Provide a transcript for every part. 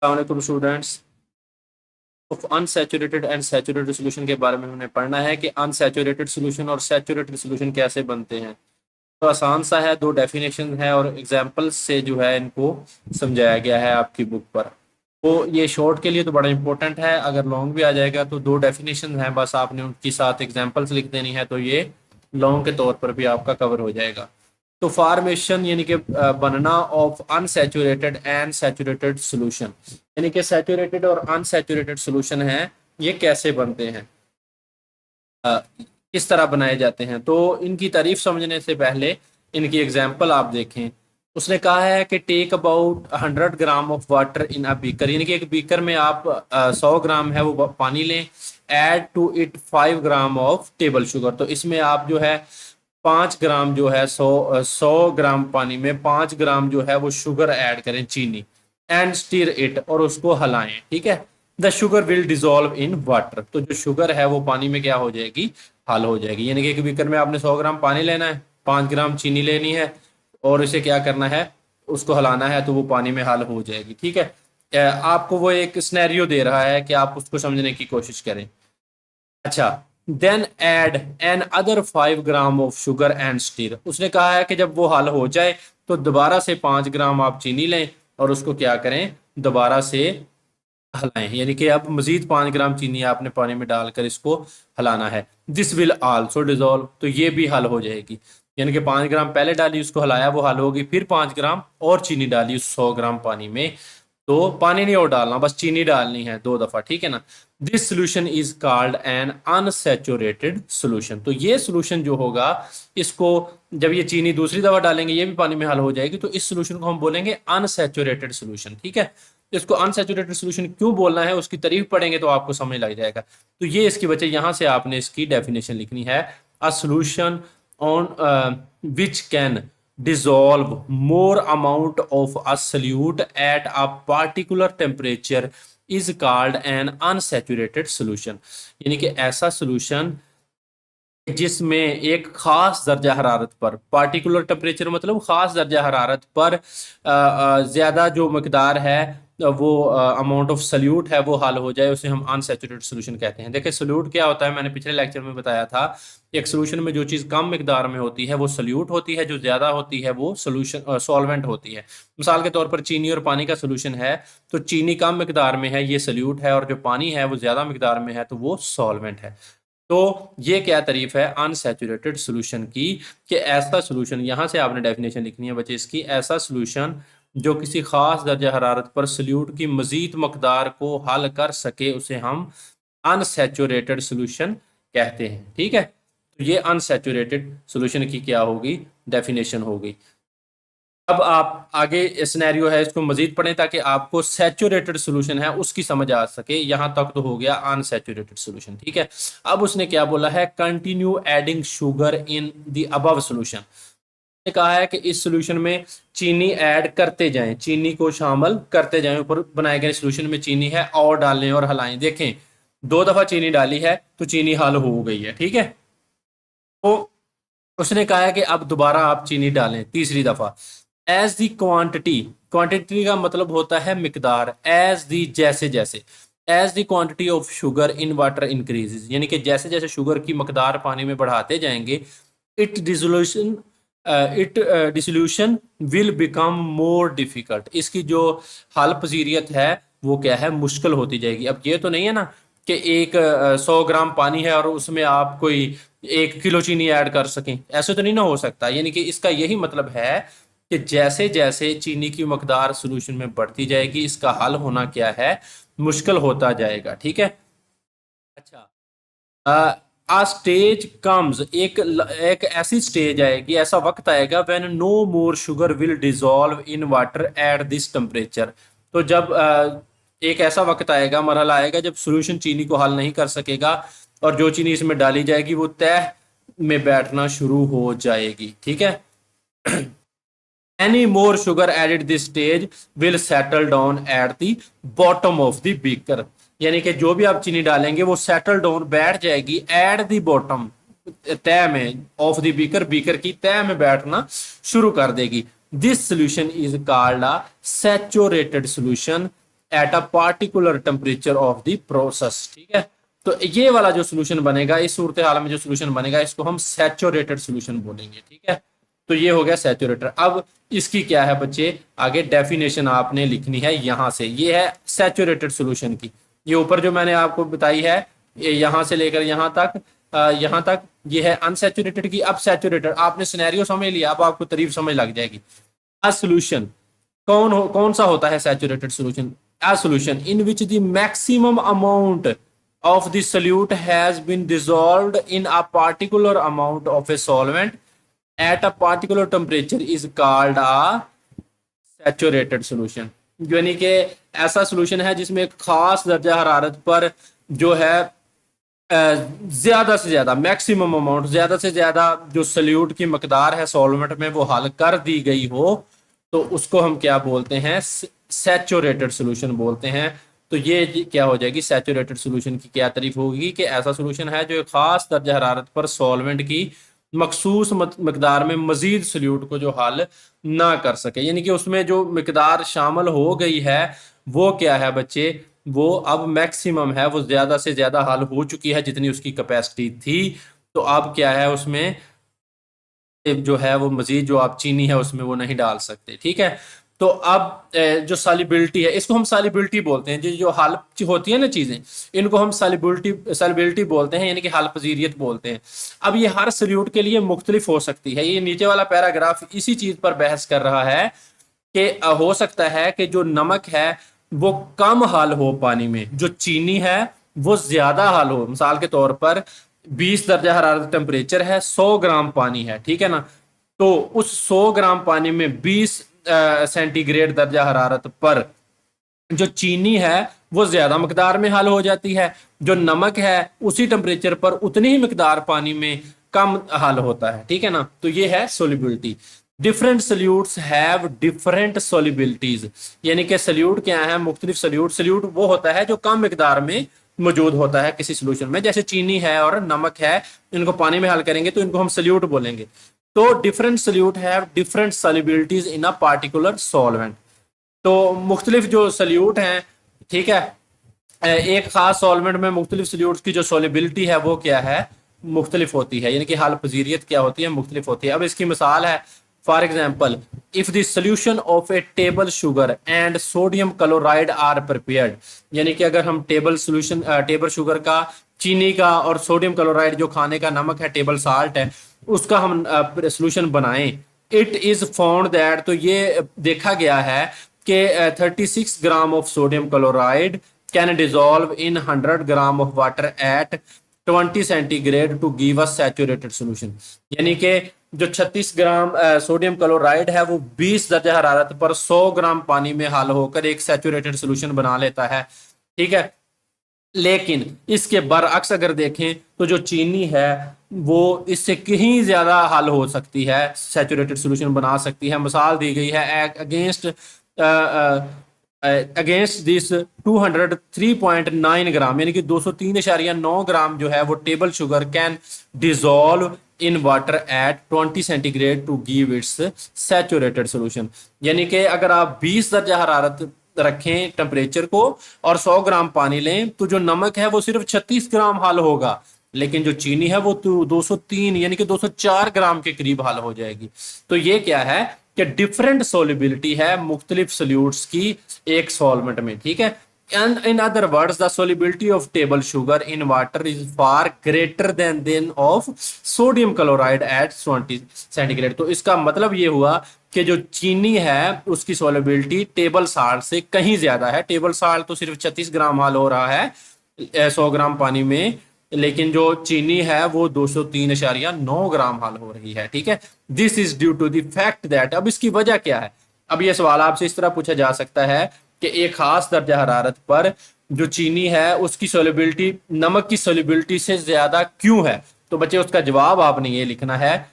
अस्सलाम students. Unsaturated and saturated solution के बारे में हमने पढ़ना है कि अनसैचुरेटेड सोल्यूशन और सैचुरेटेड सोल्यूशन कैसे बनते हैं। तो आसान सा है, दो डेफिनेशन है और एग्जांपल्स से जो है इनको समझाया गया है आपकी बुक पर। तो ये शॉर्ट के लिए तो बड़ा इंपॉर्टेंट है, अगर लॉन्ग भी आ जाएगा तो दो डेफिनेशन है, बस आपने उनके साथ एग्जांपल्स लिख देनी है, तो ये लॉन्ग के तौर पर भी आपका कवर हो जाएगा। तो फॉर्मेशन यानी कि बनना of unsaturated and saturated solution, यानी कि सैचुरेटेड और अनसैचुरेटेड सॉल्यूशन है, ये कैसे बनते हैं, किस तरह बनाए जाते हैं। तो इनकी तारीफ समझने से पहले इनकी एग्जाम्पल आप देखें। उसने कहा है कि take about 100 gram of water in a beaker, यानी कि एक बीकर में आप 100 ग्राम है वो पानी लें। Add to it 5 gram of table sugar, तो इसमें आप जो है 5 ग्राम जो है 100 ग्राम पानी में 5 ग्राम जो है वो शुगर ऐड करें, चीनी। एंड स्टीर इट, और उसको हलाएं, ठीक है। The sugar will dissolve in water, तो जो शुगर है वो पानी में क्या हो जाएगी, हल हो जाएगी। यानी कि एक बीकर में आपने 100 ग्राम पानी लेना है, 5 ग्राम चीनी लेनी है, और इसे क्या करना है, उसको हलाना है, तो वो पानी में हल हो जाएगी, ठीक है। आपको वो एक स्नैरियो दे रहा है कि आप उसको समझने की कोशिश करें। अच्छा, then add another 5 gram of sugar and stir, उसने कहा है कि जब वो हल हो जाए तो दोबारा से 5 ग्राम आप चीनी लें और उसको क्या करें, दोबारा से हलाएं। यानी कि अब मजीद 5 ग्राम चीनी आपने पानी में डालकर इसको हलाना है। दिस विल आल्सो डिजोल्व, तो ये भी हल हो जाएगी। यानी कि 5 ग्राम पहले डाली, उसको हलाया, वो हल होगी, फिर 5 ग्राम और चीनी डाली उस 100 ग्राम पानी में, तो पानी नहीं और डालना, बस चीनी डालनी है 2 दफा, ठीक है ना। This solution is called an unsaturated solution, तो ये सोल्यूशन जो होगा, इसको जब ये चीनी दूसरी दफा डालेंगे ये भी पानी में हल हो जाएगी, तो इस सोल्यूशन को हम बोलेंगे अनसैचुरेटेड सोल्यूशन, ठीक है। तो इसको अनसैचुरेटेड सोल्यूशन क्यों बोलना है, उसकी तारीफ पढ़ेंगे तो आपको समझ लग जाएगा। तो ये इसकी वजह, यहां से आपने इसकी डेफिनेशन लिखनी है। A solution on which can dissolve more amount of a solute at a particular temperature is called an unsaturated solution, यानी कि ऐसा solution जिसमें एक खास दर्जा हरारत पर, पार्टिकुलर टेम्परेचर मतलब खास दर्जा हरारत पर ज्यादा जो मकदार है, वो अमाउंट ऑफ सल्यूट है वो हल हो जाए, उसे हम अनसैचुरेटेड सोल्यूशन कहते हैं। देखिए सल्यूट क्या होता है, मैंने पिछले लेक्चर में बताया था। एक सोल्यूशन में जो चीज़ कम मकदार में होती है वो सल्यूट होती है, जो ज़्यादा होती है वो सोल्यूशन सॉल्वेंट होती है। मिसाल के तौर पर चीनी और पानी का सोल्यूशन है, तो चीनी कम मकदार में है, ये सल्यूट है, और जो पानी है वो ज़्यादा मकदार में है, तो वो सॉल्वेंट है। तो ये क्या तारीफ है अनसैचुरेटेड सोल्यूशन की, कि ऐसा सोल्यूशन, यहां से आपने डेफिनेशन लिखनी है बच्चे इसकी, ऐसा सोल्यूशन जो किसी खास दर्जा हरारत पर सल्यूट की मजीद मकदार को हल कर सके, उसे हम अनसैचुरेटेड सोल्यूशन कहते हैं, ठीक है। तो ये अनसैचुरेटेड सोल्यूशन की क्या होगी, डेफिनेशन होगी। अब आप आगे सिनेरियो है, इसको मजीद पढ़ें ताकि आपको सैचुरेटेड सोल्यूशन है उसकी समझ आ सके। यहां तक तो हो गया अनसैचुरेटेड सोल्यूशन, ठीक है। अब उसने क्या बोला है, continue adding sugar in the above solution, ने कहा है कि इस सोल्यूशन में चीनी ऐड करते जाएं, चीनी को शामिल करते जाएं, ऊपर बनाए गए सोल्यूशन में चीनी है और डालें और हलाएं। देखें 2 दफा चीनी डाली है तो चीनी हल हो गई है, ठीक है। तो उसने कहा है कि अब दोबारा आप चीनी डालें तीसरी दफा। एज दी क्वांटिटी, क्वांटिटी का मतलब होता है मिकदार, एज दी जैसे जैसे, as the quantity of sugar in water increases, यानी कि जैसे जैसे शुगर की मकदार पानी में बढ़ाते जाएंगे, it dissolution it dissolution will become more difficult, इसकी जो हल पजीरियत है वो क्या है, मुश्किल होती जाएगी। अब ये तो नहीं है ना कि एक 100 ग्राम पानी है और उसमें आप कोई 1 किलो चीनी ऐड कर सकें, ऐसे तो नहीं ना हो सकता। यानी कि इसका यही मतलब है कि जैसे जैसे चीनी की मकदार सोल्यूशन में बढ़ती जाएगी, इसका हल होना क्या है, मुश्किल होता जाएगा, ठीक है। अच्छा, आ स्टेज कम्स, एक ऐसी स्टेज आएगी, ऐसा वक्त आएगा, when no more sugar will dissolve in water at this temperature, तो जब एक ऐसा वक्त आएगा, मरहला आएगा, जब सोल्यूशन चीनी को हल नहीं कर सकेगा और जो चीनी इसमें डाली जाएगी वो तह में बैठना शुरू हो जाएगी, ठीक है। Any more sugar added this stage will settle down at the bottom of the beaker, यानी कि जो भी आप चीनी डालेंगे वो सेटल डाउन बैठ जाएगी एट द बॉटम, तय में, ऑफ द बीकर, बीकर की तय में बैठना शुरू कर देगी। This solution is called a saturated solution at a particular temperature of the process. ठीक है, तो ये वाला जो सोल्यूशन बनेगा, इस सूरत हाल में जो सोल्यूशन बनेगा, इसको हम सैचुरेटेड सोल्यूशन बोलेंगे। ठीक है, तो ये हो गया सैचुरेटेड। अब इसकी क्या है बच्चे, आगे डेफिनेशन आपने लिखनी है यहां से। ये है सैचुरेटेड सोल्यूशन की, ये ऊपर जो मैंने आपको बताई है, ये यहां से लेकर यहां तक ये है अनसैचुरेटेड की। अब सैचुरेटेड, आपने सिनेरियो समझ लिया, अब आपको तारीफ समझ लग जाएगी। अ सोल्यूशन कौन सा होता है saturated solution? A solution in which the maximum amount of the solute has been dissolved in a particular amount of a solvent at a particular temperature is called a saturated solution। यानी कि ऐसा solution है जिसमें एक खास दर्जा हरारत पर जो है ज्यादा से ज्यादा मैक्सिमम अमाउंट, ज्यादा से ज्यादा जो सल्यूट की मकदार है सॉल्वेंट में वो हल कर दी गई हो, तो उसको हम क्या बोलते हैं, सैचुरेटेड सोल्यूशन बोलते हैं। तो ये क्या हो जाएगी, सैचुरेटेड सोल्यूशन की क्या तारीफ होगी कि ऐसा सोल्यूशन है जो एक खास दर्जा हरारत पर सॉल्वेंट की मखसूस मकदार में मजीद सल्यूट को जो हल ना कर सके, यानी कि उसमें जो मकदार शामिल हो गई है वो क्या है बच्चे, वो अब मैक्सिमम है, वो ज्यादा से ज्यादा हल हो चुकी है जितनी उसकी कैपेसिटी थी। तो अब क्या है उसमें जो है वो मजीद जो आप चीनी है उसमें वो नहीं डाल सकते। ठीक है, तो अब जो सॉल्युबिलिटी है, इसको हम सॉल्युबिलिटी बोलते हैं। जो हल होती है ना चीजें, इनको हम सॉल्युबिलिटी बोलते हैं, यानी कि हल पजीरियत बोलते हैं। अब ये हर सल्यूट के लिए मुख्तलिफ हो सकती है। ये नीचे वाला पैराग्राफ इसी चीज पर बहस कर रहा है कि हो सकता है कि जो नमक है वो कम हल हो पानी में, जो चीनी है वो ज्यादा हल हो। मिसाल के तौर पर 20 दर्जा हरारत टेम्परेचर है, 100 ग्राम पानी है, ठीक है ना, तो उस 100 ग्राम पानी में 20 सेंटीग्रेड दर्जा हरारत पर जो चीनी है वो ज्यादा मकदार में हल हो जाती है, जो नमक है उसी टेम्परेचर पर उतनी ही मकदार पानी में कम हल होता है। ठीक है ना, तो ये है solubility. Different solutes have different solubilities, यानी कि सल्यूट क्या है, मुख्तलिफ सल्यूट वो होता है जो कम मकदार में मौजूद होता है किसी सोल्यूशन में, जैसे चीनी है और नमक है, इनको पानी में हल करेंगे तो इनको हम सल्यूट बोलेंगे। तो different solute have different solubilities in a particular solvent. तो मुख्तलिफ जो सल्यूट हैं, ठीक है, एक खास सॉल्वेंट में मुख्तलिफ सल्यूट्स की जो सोलिबिलिटी है वो क्या है, मुख्तलिफ होती है, यानी कि हल पजीरियत क्या होती है, मुख्तलिफ होती है। अब इसकी मिसाल है, for example if the solution of a table sugar and sodium chloride are prepared, यानी कि अगर हम टेबल शुगर का, चीनी का और सोडियम क्लोराइड जो खाने का नमक है, टेबल साल्ट है, उसका हम सोल्यूशन बनाएं, इट इज फाउंड दैट, तो ये देखा गया है कि 36 gram of sodium chloride can dissolve in 100 gram of water at 20 centigrade to give a saturated solution. यानी कि जो 36 ग्राम सोडियम क्लोराइड है वो 20 दर्जा हरारत पर 100 ग्राम पानी में हल होकर एक सैचुरेटेड सोल्यूशन बना लेता है। ठीक है, लेकिन इसके बरअक्स अगर देखें तो जो चीनी है वो इससे कहीं ज्यादा हल हो सकती है, सैचुरेटेड सोल्यूशन बना सकती है। मिसाल दी गई है, अगेंस्ट दिस 203.9 ग्राम, यानी कि 203.9 ग्राम जो है वो table sugar can dissolve in water at 20 centigrade to give its saturated solution. यानी कि अगर आप 20 दर्जा हरारत रखें टेम्परेचर को और 100 ग्राम पानी लें, तो जो नमक है वो सिर्फ 36 ग्राम हल होगा, लेकिन जो चीनी है वो 203 यानी कि 204 ग्राम के करीब हल हो जाएगी। तो ये क्या है कि डिफरेंट सोलिबिलिटी है मुख्तलिफ सोल्यूट्स की एक सॉल्वेंट में। ठीक है, and in other words the solubility of table sugar in water is far greater than of sodium chloride at 20 centigrade. तो इसका मतलब ये हुआ कि जो चीनी है उसकी सोलिबिलिटी टेबल साल्ट से कहीं ज्यादा है। टेबल साल्ट तो सिर्फ 36 ग्राम हल हो रहा है 100 ग्राम पानी में, लेकिन जो चीनी है वो 203.9 ग्राम हल हो रही है। ठीक है, this is due to the fact that, अब इसकी वजह क्या है, अब ये सवाल आपसे इस तरह पूछा जा सकता है कि एक खास दर्जा हरारत पर जो चीनी है उसकी सोलिबिलिटी नमक की सोलिबिलिटी से ज्यादा क्यों है। तो बच्चे उसका जवाब आपने ये लिखना है,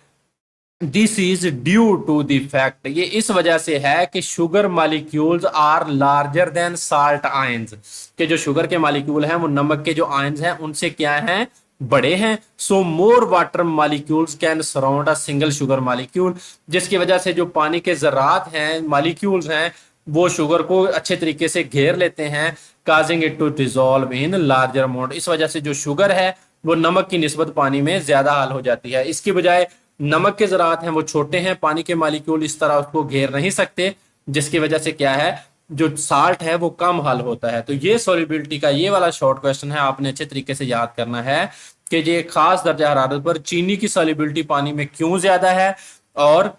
this is due to the fact, ये इस वजह से है कि sugar molecules are larger than salt ions, कि जो शुगर के मालिक्यूल हैं वो नमक के जो आयंस हैं उनसे क्या हैं, बड़े हैं। So more water molecules can surround a single sugar molecule, जिसकी वजह से जो पानी के जरात हैं, मालिक्यूल्स हैं, वो शुगर को अच्छे तरीके से घेर लेते हैं, causing it to dissolve in larger amount. इस वजह से जो शुगर है वो नमक की निस्बत पानी में ज्यादा हाल हो जाती है। इसकी बजाय नमक के ज़रात हैं वो छोटे हैं, पानी के मालिक्यूल इस तरह उसको घेर नहीं सकते, जिसकी वजह से क्या है, जो साल्ट है वो कम हल होता है। तो ये सॉल्युबिलिटी का ये वाला शॉर्ट क्वेश्चन है, आपने अच्छे तरीके से याद करना है कि ये खास दर्जा हरारत पर चीनी की सॉल्युबिलिटी पानी में क्यों ज्यादा है और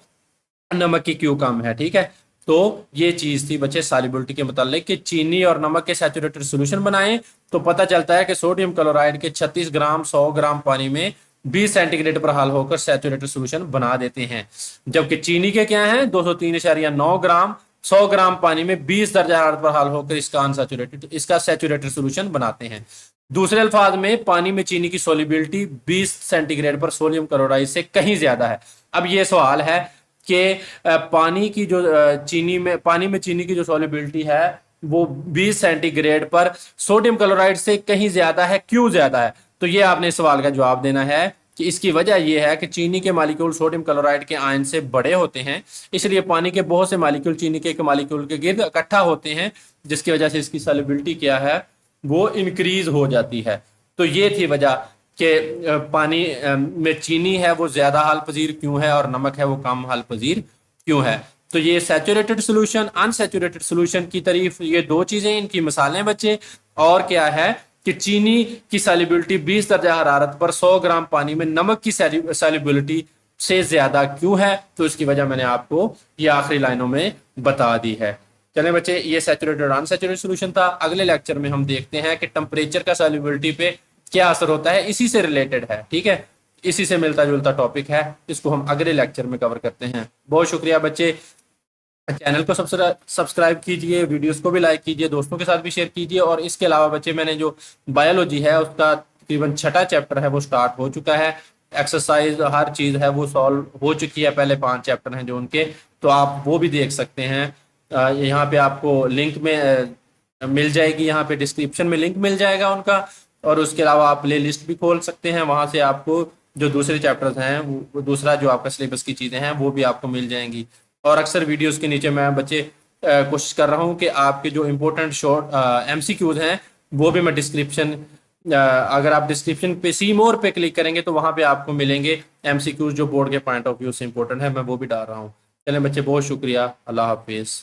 नमक की क्यों कम है। ठीक है, तो ये चीज थी बच्चे सॉल्युबिलिटी के मुतालिक कि चीनी और नमक के सैचुरेटेड सॉल्यूशन बनाएं तो पता चलता है कि सोडियम क्लोराइड के 36 ग्राम 100 ग्राम पानी में 20 सेंटीग्रेड पर हल होकर सैचुरेटेड सॉल्यूशन बना देते हैं, जबकि चीनी के क्या है 203.9 ग्राम 100 ग्राम पानी में 20 दर्जा हरारत पर हल होकर इसका सैचुरेटेड सॉल्यूशन बनाते हैं। दूसरे अल्फाज में पानी में चीनी की सोलिबिलिटी 20 सेंटीग्रेड पर सोडियम क्लोराइड से कहीं ज्यादा है। अब ये सवाल है कि पानी की जो पानी में चीनी की जो सोलिबिलिटी है वो 20 सेंटीग्रेड पर सोडियम क्लोराइड से कहीं ज्यादा है, क्यों ज्यादा है? तो ये आपने इस सवाल का जवाब देना है कि इसकी वजह यह है कि चीनी के मालिक्यूल सोडियम क्लोराइड के आयन से बड़े होते हैं, इसलिए पानी के बहुत से मालिक्यूल चीनी के एक मालिक्यूल के गिर्द इकट्ठा होते हैं, जिसकी वजह से इसकी सॉल्युबिलिटी क्या है वो इंक्रीज हो जाती है। तो ये थी वजह कि पानी में चीनी है वो ज्यादा हाल पजीर क्यों है और नमक है वो कम हाल पजीर क्यों है। तो ये सैचुरेटेड सोल्यूशन अनसैचुरेटेड सोल्यूशन की तारीफ, ये दो चीजें इनकी मिसालें बच्चे। और क्या है कि चीनी की सॉल्युबिलिटी 20 दर्जा हरारत पर 100 ग्राम पानी में नमक की सॉल्युबिलिटी से ज्यादा क्यों है, तो इसकी वजह मैंने आपको ये आखिरी लाइनों में बता दी है। चले बच्चे, ये सैचुरेटेड और अनसैचुरेटेड सोल्यूशन था। अगले लेक्चर में हम देखते हैं कि टेम्परेचर का सॉल्युबिलिटी पे क्या असर होता है, इसी से रिलेटेड है। ठीक है, इसी से मिलता जुलता टॉपिक है, इसको हम अगले लेक्चर में कवर करते हैं। बहुत शुक्रिया बच्चे, चैनल को सब्सक्राइब कीजिए, वीडियोस को भी लाइक कीजिए, दोस्तों के साथ भी शेयर कीजिए। और इसके अलावा बच्चे मैंने जो बायोलॉजी है उसका तकरीबन 6ठा चैप्टर है वो स्टार्ट हो चुका है, एक्सरसाइज हर चीज़ है वो सॉल्व हो चुकी है, पहले 5 चैप्टर हैं जो उनके, तो आप वो भी देख सकते हैं। यहाँ पे आपको लिंक में मिल जाएगी, यहाँ पे डिस्क्रिप्शन में लिंक मिल जाएगा उनका। और उसके अलावा आप प्ले लिस्ट भी खोल सकते हैं, वहाँ से आपको जो दूसरे चैप्टर्स हैं वो दूसरा जो आपका सिलेबस की चीज़ें हैं वो भी आपको मिल जाएंगी। और अक्सर वीडियोस के नीचे मैं बच्चे कोशिश कर रहा हूँ कि आपके जो इम्पोर्टेंट शॉर्ट MCQs हैं वो भी मैं डिस्क्रिप्शन, अगर आप डिस्क्रिप्शन पे सी मोर पे क्लिक करेंगे तो वहाँ पे आपको मिलेंगे MCQs जो बोर्ड के पॉइंट ऑफ व्यू से इंपॉर्टेंट है, मैं वो भी डाल रहा हूँ। चलें बच्चे, बहुत शुक्रिया, अल्लाह हाफिज़।